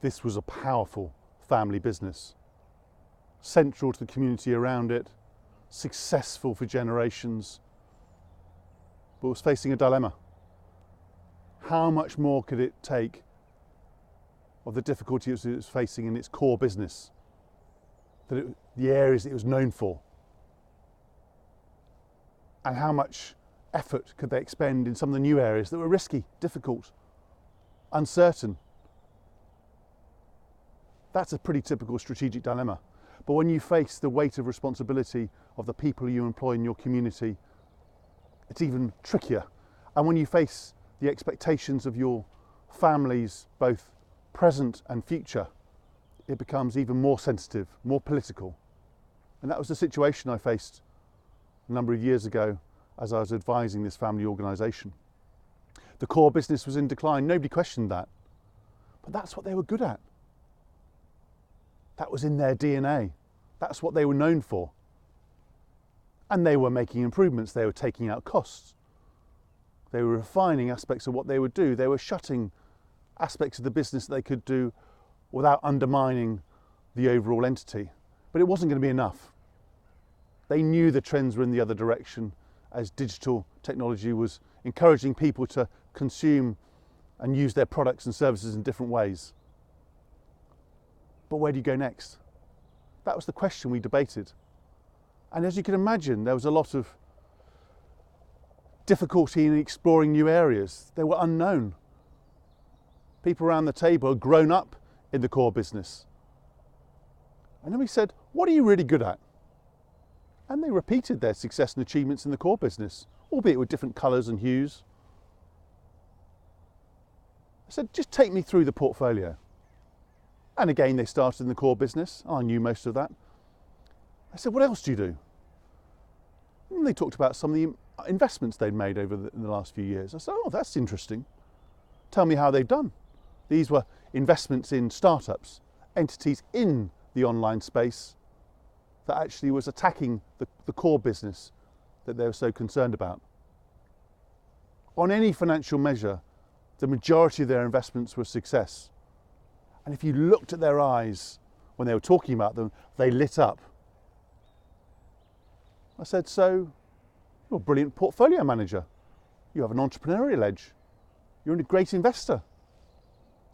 This was a powerful family business, central to the community around it, successful for generations, but was facing a dilemma. How much more could it take of the difficulties it was facing in its core business, the areas it was known for? And how much effort could they expend in some of the new areas that were risky, difficult, uncertain? That's a pretty typical strategic dilemma. But when you face the weight of responsibility of the people you employ in your community, it's even trickier. And when you face the expectations of your families, both present and future, it becomes even more sensitive, more political. And that was the situation I faced a number of years ago as I was advising this family organisation. The core business was in decline, nobody questioned that. But that's what they were good at. That was in their DNA. That's what they were known for. And they were making improvements, they were taking out costs. They were refining aspects of what they would do. They were shutting aspects of the business that they could do without undermining the overall entity. But it wasn't going to be enough. They knew the trends were in the other direction as digital technology was encouraging people to consume and use their products and services in different ways. But where do you go next? That was the question we debated. And as you can imagine, there was a lot of difficulty in exploring new areas. They were unknown. People around the table had grown up in the core business. And then we said, what are you really good at? And they repeated their success and achievements in the core business, albeit with different colours and hues. I said, just take me through the portfolio. And again, they started in the core business. I knew most of that. I said, what else do you do? And they talked about some of the investments they'd made over in the last few years. I said, oh, that's interesting. Tell me how they've done. These were investments in startups, entities in the online space that actually was attacking the core business that they were so concerned about. On any financial measure, the majority of their investments were a success. And if you looked at their eyes when they were talking about them, they lit up. I said, so you're a brilliant portfolio manager. You have an entrepreneurial edge. You're a great investor.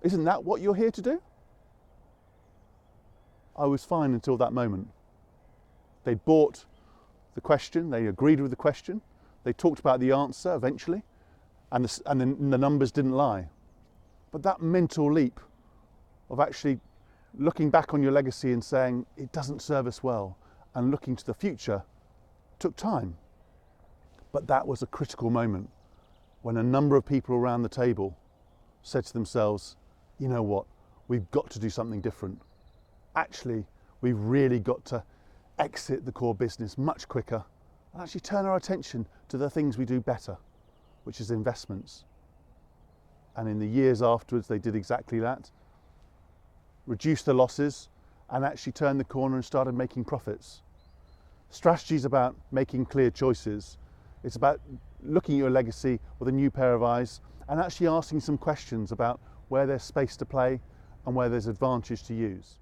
Isn't that what you're here to do? I was fine until that moment. They bought the question, they agreed with the question, they talked about the answer eventually, and the numbers didn't lie. But that mental leap of actually looking back on your legacy and saying it doesn't serve us well and looking to the future took time. But that was a critical moment when a number of people around the table said to themselves, you know what, we've got to do something different. Actually, we've really got to exit the core business much quicker and actually turn our attention to the things we do better, which is investments. And in the years afterwards, they did exactly that. Reduced the losses and actually turned the corner and started making profits. Strategy is about making clear choices. It's about looking at your legacy with a new pair of eyes and actually asking some questions about where there's space to play and where there's advantage to use.